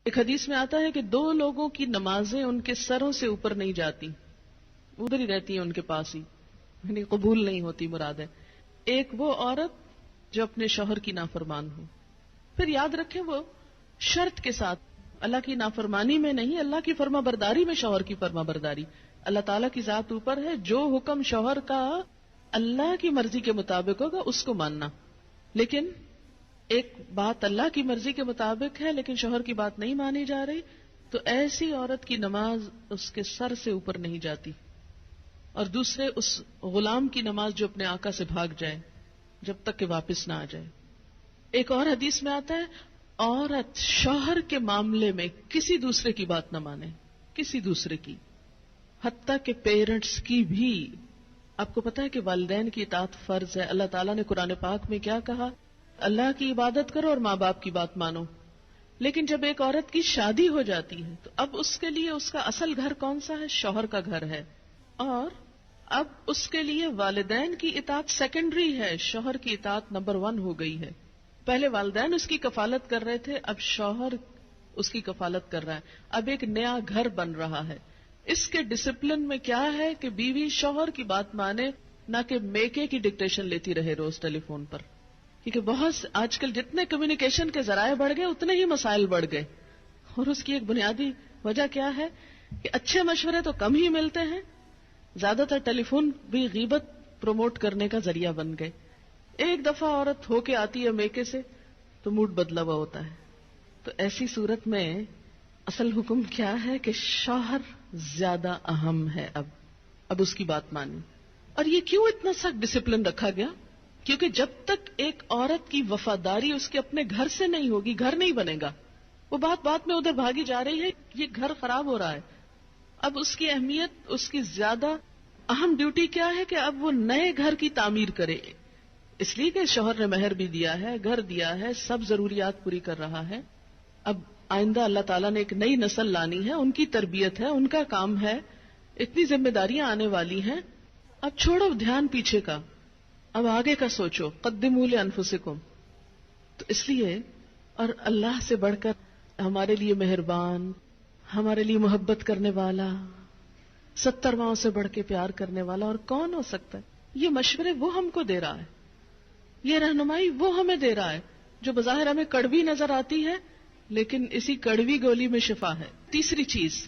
ایک حدیث میں آتا ہے کہ دو لوگوں کی نمازیں ان کے سروں سے اوپر نہیں جاتی، ادھر ہی رہتی ہیں ان کے پاس ہی، یعنی قبول نہیں ہوتی مراد ہے۔ ایک وہ عورت جو اپنے شوہر کی نافرمان ہو، پھر یاد رکھیں وہ شرط کے ساتھ، اللہ کی نافرمانی میں نہیں، اللہ کی فرما برداری میں شوہر کی فرما برداری۔ اللہ تعالیٰ کی ذات اوپر ہے، جو حکم شوہر کا اللہ کی مرضی کے مطابق ہوگا اس کو ماننا، لیکن ایک بات اللہ کی مرضی کے مطابق ہے لیکن شوہر کی بات نہیں مانی جا رہی، تو ایسی عورت کی نماز اس کے سر سے اوپر نہیں جاتی۔ اور دوسرے اس غلام کی نماز جو اپنے آقا سے بھاگ جائے جب تک کہ واپس نہ آ جائے۔ ایک اور حدیث میں آتا ہے عورت شوہر کے معاملے میں کسی دوسرے کی بات نہ مانے، کسی دوسرے کی، حتیٰ کہ پیرنٹس کی بھی۔ آپ کو پتا ہے کہ والدین کی اطاعت فرض ہے۔ اللہ تعالیٰ نے قرآن پاک میں کیا کہا؟ اللہ کی عبادت کرو اور ماں باپ کی بات مانو۔ لیکن جب ایک عورت کی شادی ہو جاتی ہے تو اب اس کے لیے اس کا اصل گھر کون سا ہے؟ شوہر کا گھر ہے، اور اب اس کے لیے والدین کی اطاعت سیکنڈری ہے، شوہر کی اطاعت نمبر 1 ہو گئی ہے۔ پہلے والدین اس کی کفالت کر رہے تھے، اب شوہر اس کی کفالت کر رہا ہے۔ اب ایک نیا گھر بن رہا ہے۔ اس کے ڈسپلن میں کیا ہے کہ بیوی شوہر کی بات مانے، نہ کہ میکے کی ڈکٹیشن لیتی رہے روز ٹیلی فون پر، کیونکہ بہت آج کل جتنے کمیونیکیشن کے ذرائع بڑھ گئے اتنے ہی مسائل بڑھ گئے، اور اس کی ایک بنیادی وجہ کیا ہے کہ اچھے مشورے تو کم ہی ملتے ہیں، زیادہ تر ٹیلی فون بھی غیبت پروموٹ کرنے کا ذریعہ بن گئے۔ ایک دفعہ عورت ہو کے آتی ہے میکے سے تو موڈ بدلا ہوا ہوتا ہے۔ تو ایسی صورت میں اصل حکم کیا ہے کہ شوہر زیادہ اہم ہے۔ اب اس کی بات مانی۔ اور یہ کیوں اتنا سخت ڈسپلن رکھا گیا؟ کیونکہ جب تک ایک عورت کی وفاداری اس کے اپنے گھر سے نہیں ہوگی، گھر نہیں بنے گا۔ وہ بات میں ادھر بھاگی جا رہی ہے، یہ گھر خراب ہو رہا ہے۔ اب اس کی اہمیت، اس کی زیادہ اہم ڈیوٹی کیا ہے کہ اب وہ نئے گھر کی تعمیر کرے، اس لیے کہ شوہر نے مہر بھی دیا ہے، گھر دیا ہے، سب ضروریات پوری کر رہا ہے۔ اب آئندہ اللہ تعالیٰ نے ایک نئی نسل لانی ہے، ان کی تربیت ہے، ان کا کام ہے، اتنی ذمہ داریاں آنے والی ہیں۔ اب چھوڑو دھیان پیچھے کا، اب آگے کا سوچو، قدموا لانفسکم۔ تو اس لیے، اور اللہ سے بڑھ کر ہمارے لیے مہربان، ہمارے لیے محبت کرنے والا، 70 ماؤں سے بڑھ کے پیار کرنے والا اور کون ہو سکتا ہے؟ یہ مشورے وہ ہم کو دے رہا ہے، یہ رہنمائی وہ ہمیں دے رہا ہے، جو بظاہر ہمیں کڑوی نظر آتی ہے لیکن اسی کڑوی گولی میں شفا ہے۔ تیسری چیز